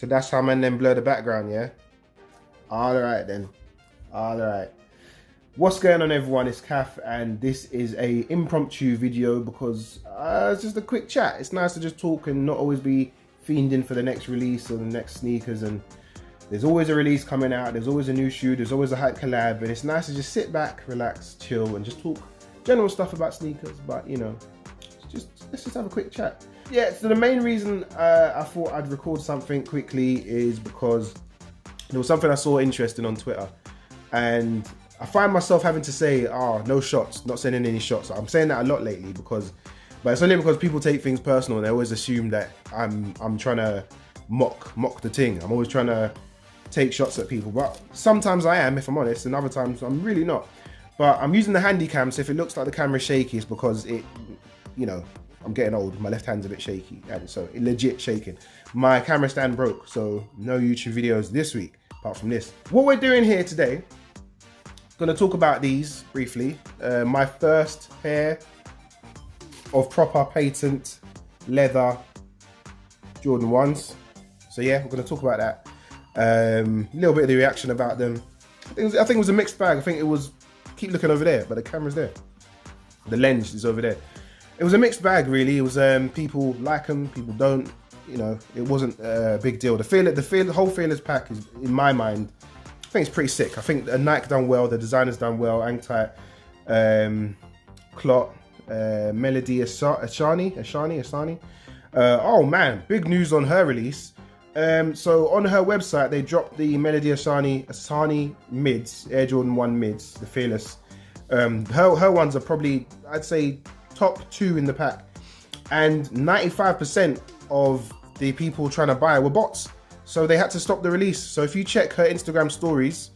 So that's how man then blur the background, yeah? Alright then. Alright. What's going on everyone, it's Kaf and this is a impromptu video because it's just a quick chat. It's nice to just talk and not always be fiending for the next release or the next sneakers, and there's always a release coming out, there's always a new shoe, there's always a hype collab, and it's nice to just sit back, relax, chill and just talk general stuff about sneakers, but you know, let's just have a quick chat. Yeah, so the main reason I thought I'd record something quickly is because there was something I saw interesting on Twitter, and I find myself having to say, no shots, not sending any shots. I'm saying that a lot lately but it's only because people take things personal and they always assume that I'm trying to mock the thing. I'm always trying to take shots at people, but sometimes I am, if I'm honest, and other times I'm really not. But I'm using the handy cam, so if it looks like the camera's shaky, it's because I'm getting old, my left hand's a bit shaky, and so it legit shaking. My camera stand broke, so no YouTube videos this week, apart from this. What we're doing here today, gonna talk about these briefly. My first pair of proper patent leather Jordan 1s. So yeah, we're gonna talk about that. A little bit of the reaction about them. I think it was a mixed bag. I think it was, keep looking over there, but the camera's there. The lens is over there. It was a mixed bag, really. It was people like them, people don't. You know, it wasn't a big deal. The whole Fearless pack is, in my mind, I think it's pretty sick. I think Nike done well, the designers done well. Angtight, Clot, Melody Asani. Oh man, big news on her release. So on her website, they dropped the Melody Asani mids, Air Jordan 1 mids, the Fearless. Her ones are probably, I'd say, top 2 in the pack, and 95% of the people trying to buy were bots, so they had to stop the release. So if you check her Instagram stories,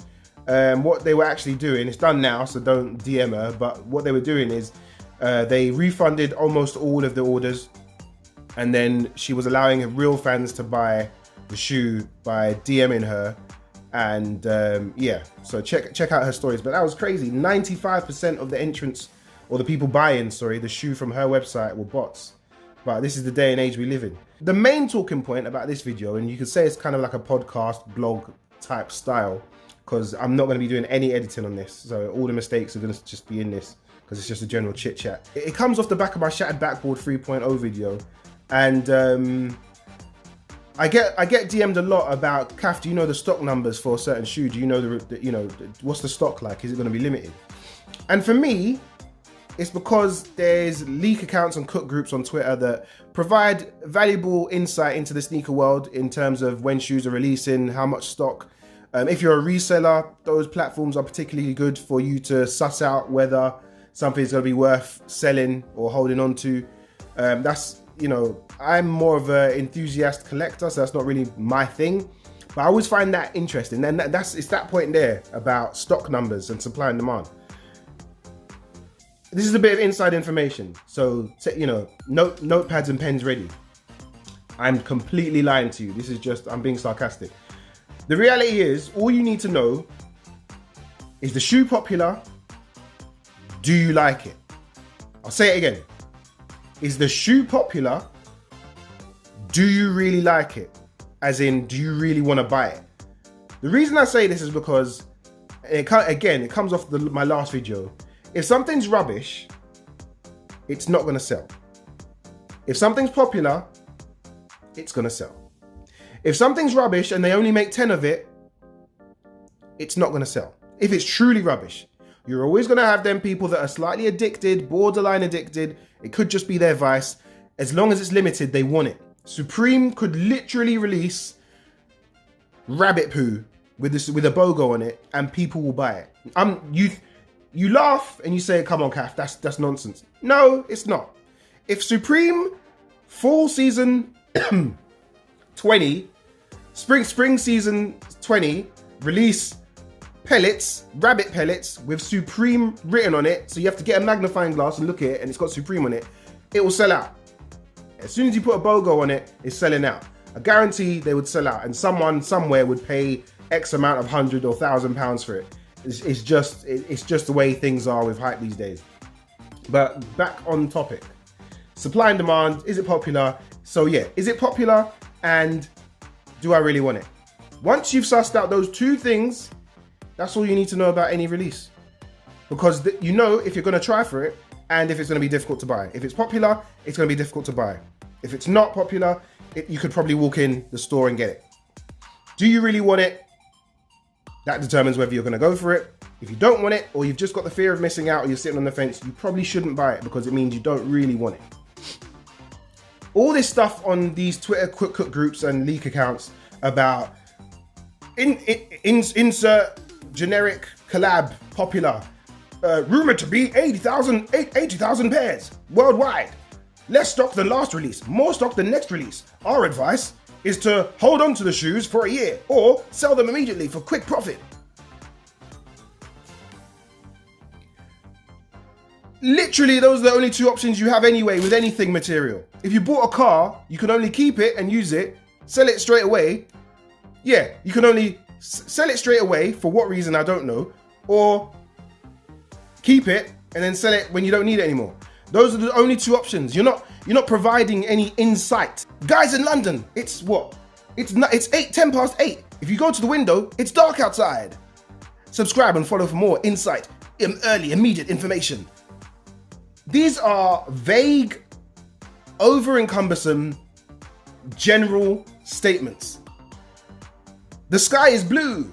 what they were actually doing, it's done now, so don't DM her, but what they were doing is they refunded almost all of the orders, and then she was allowing real fans to buy the shoe by DMing her. And yeah, so check out her stories. But that was crazy. 95% of the entrants, or the people buying, the shoe from her website were bots. But this is the day and age we live in. The main talking point about this video, and you could say it's kind of like a podcast, blog type style, because I'm not going to be doing any editing on this. So all the mistakes are going to just be in this, because it's just a general chit chat. It comes off the back of my Shattered Backboard 3.0 video. And I get DM'd a lot about, Kaf, do you know the stock numbers for a certain shoe? Do you know what's the stock like? Is it going to be limited? And for me, it's because there's leak accounts and cook groups on Twitter that provide valuable insight into the sneaker world in terms of when shoes are releasing, how much stock. If you're a reseller, those platforms are particularly good for you to suss out whether something's going to be worth selling or holding on to. I'm more of an enthusiast collector, so that's not really my thing. But I always find that interesting, and it's that point there about stock numbers and supply and demand. This is a bit of inside information, so notepads and pens ready. I'm completely lying to you. This is just, I'm being sarcastic. The reality is, all you need to know is the shoe popular? Do you like it? I'll say it again. Is the shoe popular? Do you really like it? As in, do you really want to buy it? The reason I say this is because, it comes off my last video. If something's rubbish, it's not going to sell. If something's popular, it's going to sell. If something's rubbish and they only make 10 of it, it's not going to sell. If it's truly rubbish, you're always going to have them people that are slightly addicted, borderline addicted. It could just be their vice. As long as it's limited, they want it. Supreme could literally release rabbit poo with a BOGO on it, and people will buy it. You laugh and you say, "Come on, Kaf, that's nonsense." No, it's not. If Supreme fall season 20, spring season 20 release pellets, rabbit pellets with Supreme written on it, so you have to get a magnifying glass and look at it, and it's got Supreme on it, it will sell out. As soon as you put a BOGO on it, it's selling out. I guarantee they would sell out, and someone somewhere would pay X amount of £100 or £1,000 for it. It's just the way things are with hype these days. But back on topic. Supply and demand, is it popular? So yeah, is it popular? And do I really want it? Once you've sussed out those two things, that's all you need to know about any release. Because you know if you're going to try for it and if it's going to be difficult to buy. If it's popular, it's going to be difficult to buy. If it's not popular, you could probably walk in the store and get it. Do you really want it? That determines whether you're going to go for it. If you don't want it, or you've just got the fear of missing out, or you're sitting on the fence, you probably shouldn't buy it because it means you don't really want it. All this stuff on these Twitter quick cook groups and leak accounts about insert generic collab popular, rumored to be 80,000 pairs worldwide. Less stock than last release, more stock than next release. Our advice is to hold on to the shoes for a year or sell them immediately for quick profit. Literally, those are the only two options you have anyway with anything material. If you bought a car, you can only keep it and use it, sell it straight away. Yeah, you can only sell it straight away, for what reason I don't know, or keep it and then sell it when you don't need it anymore. Those are the only two options. You're not providing any insight. Guys in London, it's what? It's 10 past 8. If you go to the window, it's dark outside. Subscribe and follow for more insight, early, immediate information. These are vague, over-encumbersome, general statements. The sky is blue.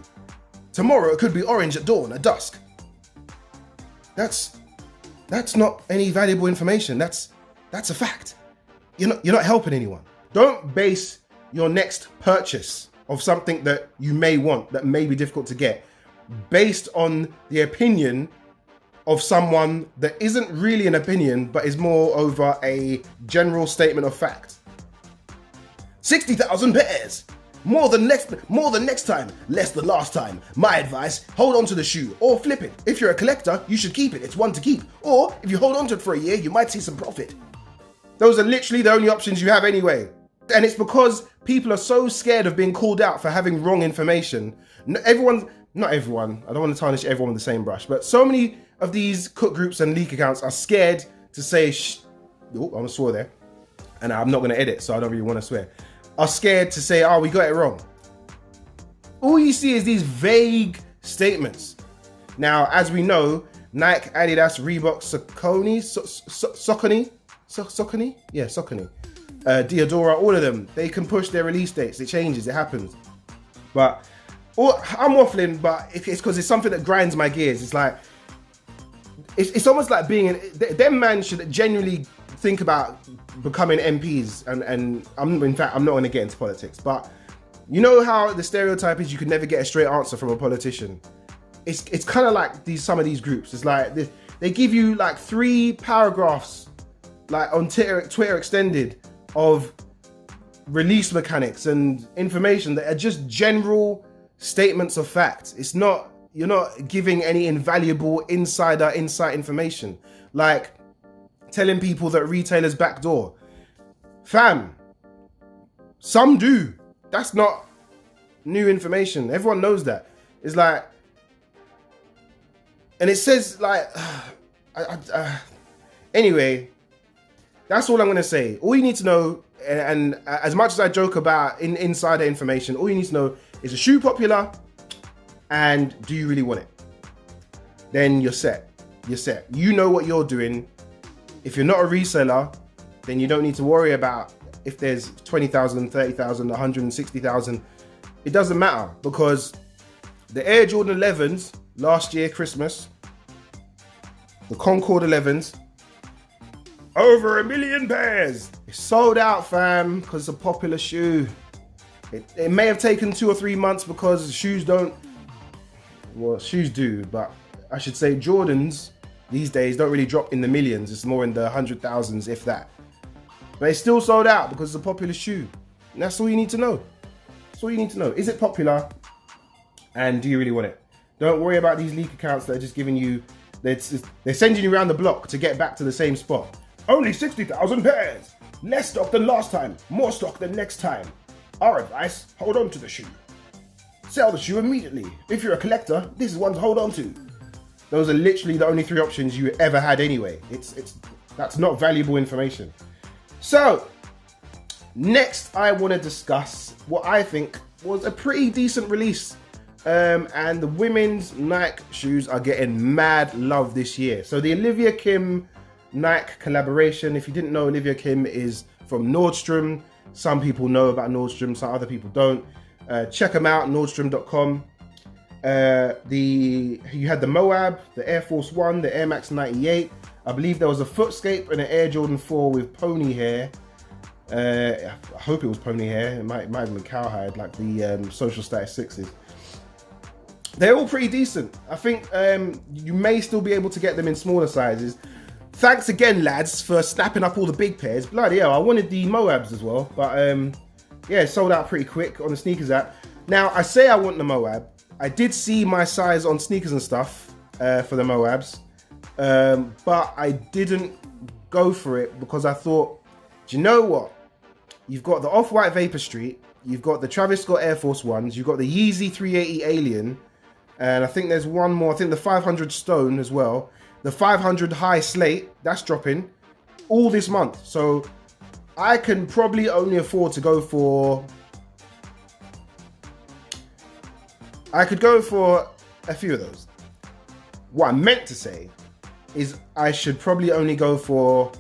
Tomorrow it could be orange at dawn, at dusk. That's not any valuable information. That's a fact. You're not helping anyone. Don't base your next purchase of something that you may want, that may be difficult to get, based on the opinion of someone that isn't really an opinion, but is more over a general statement of fact. 60,000 pairs. More than next time, less than last time. My advice, hold on to the shoe or flip it. If you're a collector, you should keep it. It's one to keep. Or if you hold on to it for a year, you might see some profit. Those are literally the only options you have anyway. And it's because people are so scared of being called out for having wrong information. Not everyone, I don't want to tarnish everyone with the same brush, but so many of these cook groups and leak accounts are scared to say, I'm gonna swear there. And I'm not gonna edit, so I don't really want to swear. Are scared to say, we got it wrong. All you see is these vague statements. Now, as we know, Nike, Adidas, Reebok, Saucony, Diadora, all of them, they can push their release dates. It changes, it happens. But I'm waffling, but it's because it's something that grinds my gears. It's like, it's almost like them man should genuinely think about becoming MPs, and I'm not going to get into politics, but you know how the stereotype is you can never get a straight answer from a politician. It's kind of like some of these groups. It's like they give you like 3 paragraphs, like on Twitter extended, of release mechanics and information that are just general statements of fact. You're not giving any invaluable insight information, like telling people that retailers backdoor. Fam, some do. That's not new information. Everyone knows that. It's like, and it says like, anyway, that's all I'm going to say. All you need to know, and as much as I joke about insider information, all you need to know is a shoe popular, and do you really want it? Then you're set. You're set. You know what you're doing. If you're not a reseller, then you don't need to worry about if there's 20,000, 30,000, 160,000. It doesn't matter, because the Air Jordan 11s last year, Christmas, the Concord 11s, over 1 million pairs. It's sold out, fam, because it's a popular shoe. It may have taken 2 or 3 months because shoes do, but I should say Jordans these days don't really drop in the millions. It's more in the 100,000s, if that. But it's still sold out because it's a popular shoe. And that's all you need to know. That's all you need to know. Is it popular? And do you really want it? Don't worry about these leak accounts that are just giving you, they're sending you around the block to get back to the same spot. Only 60,000 pairs. Less stock than last time. More stock than next time. Our advice, hold on to the shoe. Sell the shoe immediately. If you're a collector, this is one to hold on to. Those are literally the only 3 options you ever had anyway. That's not valuable information. So, Next, I want to discuss what I think was a pretty decent release. And the women's Nike shoes are getting mad love this year. So the Olivia Kim Nike collaboration, if you didn't know, Olivia Kim is from Nordstrom. Some people know about Nordstrom, some other people don't. Check them out, nordstrom.com. You had the Moab, the Air Force One, the Air Max 98. I believe there was a Footscape and an Air Jordan 4 with pony hair. I hope it was pony hair. It might have been cowhide, like the Social Status 6s. They're all pretty decent. I think you may still be able to get them in smaller sizes. Thanks again, lads, for snapping up all the big pairs. Bloody hell, I wanted the Moabs as well. But yeah, it sold out pretty quick on the Sneakers app. Now, I say I want the Moab. I did see my size on Sneakers and stuff for the Moabs. But I didn't go for it because I thought, do you know what? You've got the Off-White Vapor Street. You've got the Travis Scott Air Force Ones. You've got the Yeezy 380 Alien. And I think there's one more. I think the 500 Stone as well. The 500 High Slate. That's dropping all this month. So I can probably only afford to go for... I could go for a few of those. What I meant to say is I should probably only go for...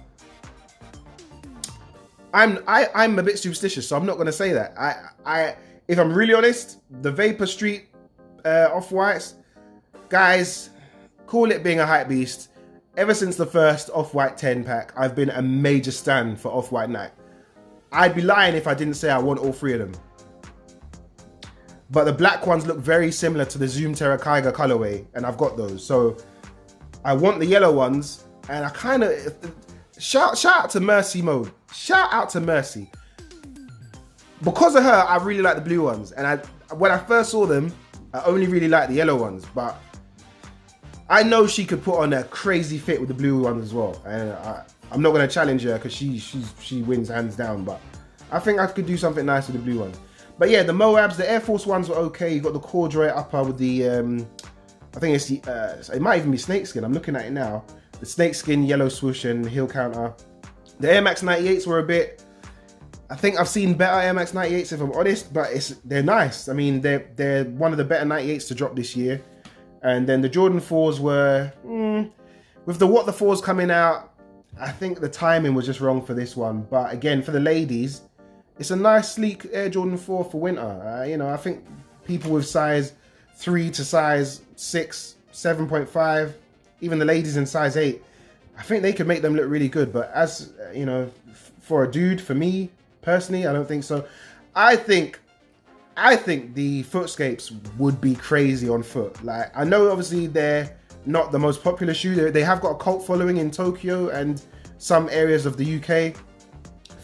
I'm a bit superstitious, so I'm not going to say that. If I'm really honest, the Vapor Street Off-Whites, guys, call it being a hype beast. Ever since the first Off-White 10 pack, I've been a major stan for Off-White Nike. I'd be lying if I didn't say I want all three of them. But the black ones look very similar to the Zoom Terra Kaiga colorway, and I've got those. So I want the yellow ones, and I kind of... Shout out to Mercy Mode. Shout out to Mercy. Because of her, I really like the blue ones. And when I first saw them, I only really liked the yellow ones. But I know she could put on a crazy fit with the blue ones as well. And I'm not going to challenge her because she wins hands down. But I think I could do something nice with the blue ones. But yeah, the Moabs, the Air Force Ones were okay. You got the corduroy upper with the... I think it's the... it might even be snakeskin. I'm looking at it now. The snakeskin, yellow swoosh and heel counter. The Air Max 98s were a bit... I think I've seen better Air Max 98s if I'm honest, but they're nice. I mean, they're one of the better 98s to drop this year. And then the Jordan 4s were... with the What the 4s coming out, I think the timing was just wrong for this one. But again, for the ladies, it's a nice, sleek Air Jordan 4 for winter. You know, I think people with size 3 to size 6, 7.5... even the ladies in size 8, I think they could make them look really good. But as, you know, for a dude, for me, personally, I don't think so. I think the Footscapes would be crazy on foot. Like, I know obviously they're not the most popular shoe. They have got a cult following in Tokyo and some areas of the UK.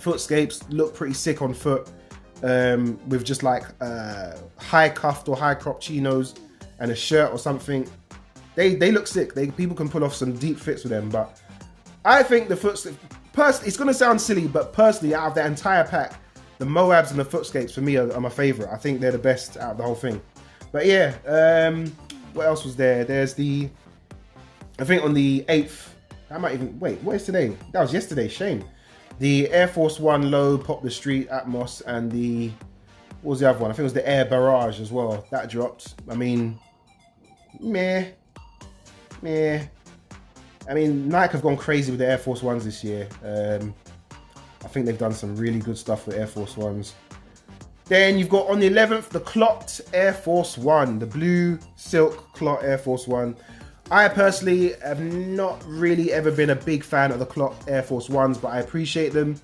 Footscapes look pretty sick on foot with just like high cuffed or high crop chinos and a shirt or something. They look sick. People can pull off some deep fits with them, but I think the Footscapes, it's going to sound silly, but personally, out of the entire pack, the Moabs and the Footscapes for me are my favorite. I think they're the best out of the whole thing. But yeah, what else was there? There's I think on the 8th, I might even, wait, what is today? That was yesterday, shame. The Air Force One Low, Pop the Street, Atmos, and what was the other one? I think it was the Air Barrage as well. That dropped. I mean, meh. I mean, Nike have gone crazy with the Air Force Ones this year. I think they've done some really good stuff with Air Force Ones. Then you've got on the 11th, the clocked Air Force One, the blue silk clock Air Force One. I personally have not really ever been a big fan of the clocked Air Force Ones, but I appreciate them.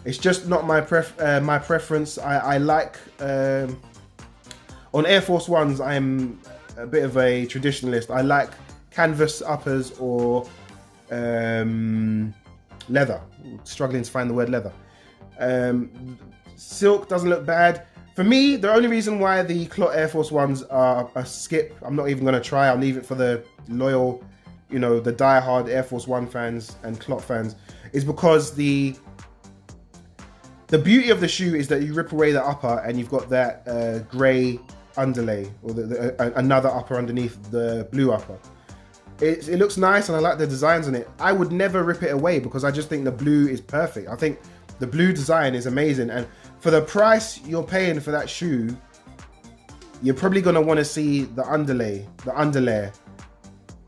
It's just not my preference. I like... on Air Force Ones, I'm a bit of a traditionalist. I like canvas uppers or leather. Struggling to find the word leather. Silk doesn't look bad. For me, the only reason why the cloth Air Force Ones are a skip, I'm not even going to try. I'll leave it for the loyal, you know, the die-hard Air Force One fans and cloth fans, is because the beauty of the shoe is that you rip away the upper and you've got that grey underlay, or another upper underneath the blue upper. It looks nice and I like the designs on it. I would never rip it away because I just think the blue is perfect. I think The blue design is amazing, and for the price you're paying for that shoe, you're probably gonna want to see the underlay, the underlayer.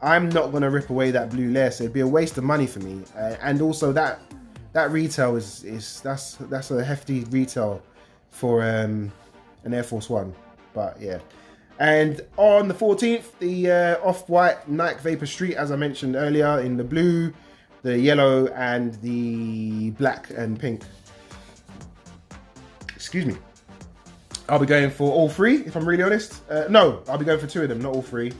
I'm not gonna rip away that blue layer, so it'd be a waste of money for me. And also that retail that's a hefty retail for an Air Force One. But yeah. And on the 14th, the off-white Nike Vapor Street, as I mentioned earlier, in the blue, the yellow, and the black and pink. Excuse me. I'll be going for all three, if I'm really honest. No, I'll be going for two of them, not all three.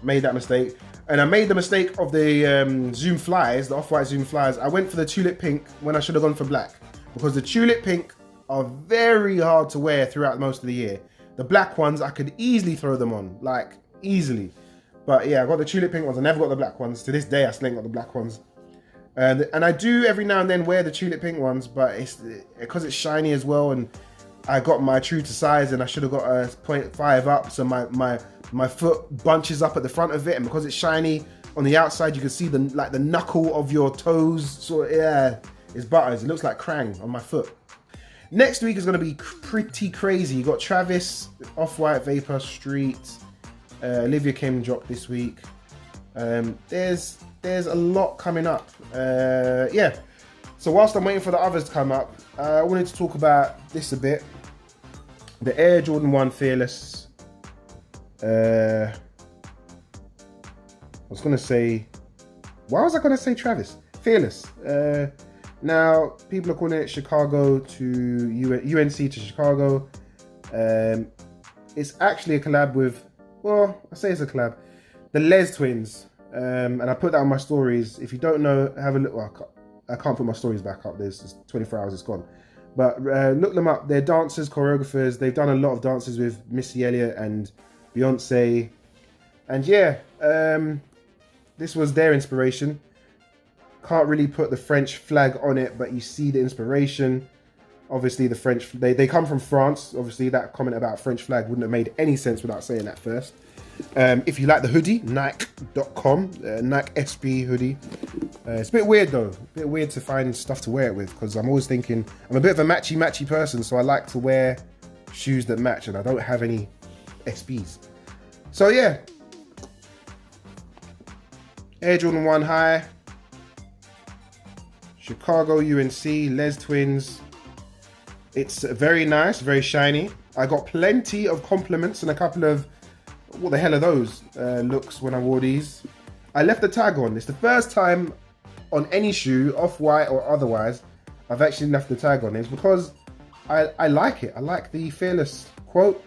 Made that mistake. And I made the mistake of the Zoom Flies, the off-white Zoom Flies. I went for the tulip pink when I should have gone for black. Because the tulip pink are very hard to wear throughout most of the year. The black ones, I could easily throw them on, like easily. But yeah, I got the tulip pink ones. I never got the black ones. To this day, I still ain't got the black ones. And I do every now and then wear the tulip pink ones, but it's because it's shiny as well. And I got my true to size, and I should have got a 0.5 up, so my foot bunches up at the front of it, and because it's shiny on the outside, you can see the knuckle of your toes. So yeah, it's butters. It looks like Krang on my foot. Next week is going to be pretty crazy. You got Travis, Off-White, Vapor Street, Olivia Kim dropped this week. There's a lot coming up. Yeah. So whilst I'm waiting for the others to come up, I wanted to talk about this a bit. The Air Jordan 1 Fearless. I was going to say... Why was I going to say Travis? Fearless. Now, people are calling it Chicago to UNC to Chicago. It's actually a collab with, well, I say it's a collab. The Les twins. And I put that on my stories. If you don't know, have a look. Well, I can't put my stories back up. There's 24 hours, it's gone. But look them up. They're dancers, choreographers. They've done a lot of dances with Missy Elliott and Beyonce. And yeah, this was their inspiration. Can't really put the French flag on it, but you see the inspiration. Obviously, the French, they come from France. Obviously, that comment about French flag wouldn't have made any sense without saying that first. If you like the hoodie, Nike.com, Nike SB hoodie. It's a bit weird though. A bit weird to find stuff to wear it with, because I'm always thinking, I'm a bit of a matchy person, so I like to wear shoes that match, and I don't have any SBs. So yeah. Air Jordan 1 High. Chicago UNC, Les Twins. It's very nice, very shiny. I got plenty of compliments and a couple of, what the hell are those looks when I wore these. I left the tag on. It's the first time on any shoe, off-white or otherwise, I've actually left the tag on. It's because I like it. I like the Fearless quote.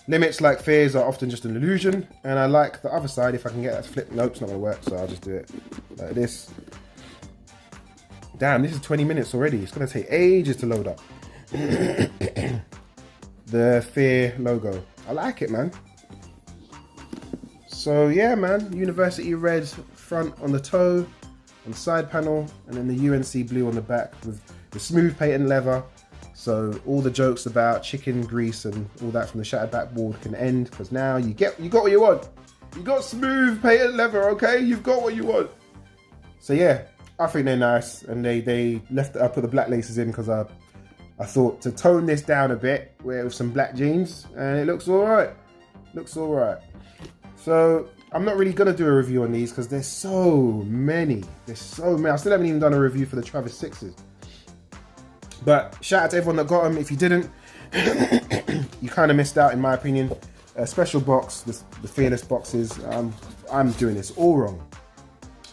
Limits like fears are often just an illusion. And I like the other side. If I can get that to flip. Nope, it's not going to work. So I'll just do it like this. Damn, this is 20 minutes already. It's going to take ages to load up. The Fear logo. I like it, man. So yeah, man. University red front on the toe, on the side panel, and then the UNC blue on the back with the smooth patent leather. So all the jokes about chicken grease and all that from the shattered backboard can end, because now you got what you want. You got smooth patent leather, okay? You've got what you want. So yeah, I think they're nice, and they left. I put the black laces in because I thought to tone this down a bit, wear it with some black jeans, and it looks all right. Looks all right. So I'm not really gonna do a review on these because there's so many. There's so many. I still haven't even done a review for the Travis 6s. But shout out to everyone that got them. If you didn't, you kind of missed out, in my opinion. A special box, the Fearless boxes. I'm doing this all wrong.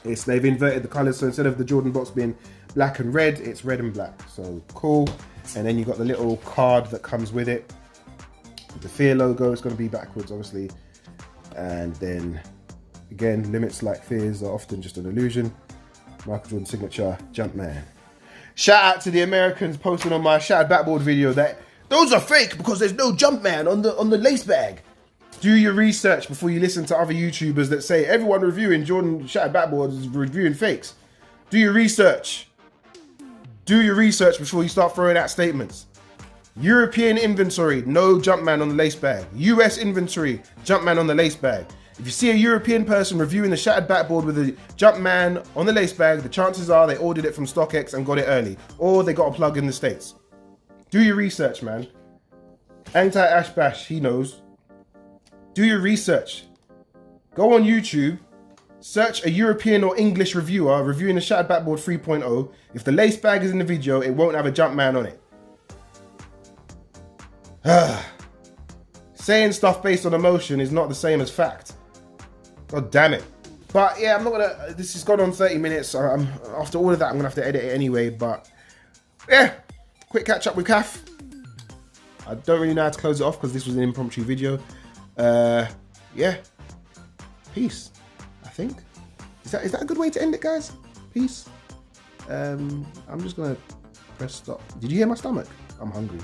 They've inverted the colors, so instead of the Jordan box being black and red, it's red and black. So cool. And then you got the little card that comes with it. The Fear logo is going to be backwards, obviously. And then again, limits like fears are often just an illusion. Michael Jordan signature, Jumpman. Shout out to the Americans posting on my shattered backboard video that those are fake because there's no Jumpman on the lace bag. Do your research before you listen to other YouTubers that say everyone reviewing Jordan shattered backboards is reviewing fakes. Do your research. Do your research before you start throwing out statements. European inventory, no Jumpman on the lace bag. US inventory, Jumpman on the lace bag. If you see a European person reviewing the shattered backboard with a Jumpman on the lace bag, the chances are they ordered it from StockX and got it early, or they got a plug in the States. Do your research, man. Anti-Ash Bash, he knows. Do your research. Go on YouTube, search a European or English reviewer reviewing the shattered backboard 3.0. If the lace bag is in the video, it won't have a Jumpman on it. Saying stuff based on emotion is not the same as fact. God damn it. But yeah, I'm not gonna, this has gone on 30 minutes. So after all of that, I'm gonna have to edit it anyway. But yeah, quick catch up with Kaf. I don't really know how to close it off because this was an impromptu video. Yeah, peace, I think. Is that a good way to end it, guys? Peace. I'm just gonna press stop. Did you hear my stomach? I'm hungry.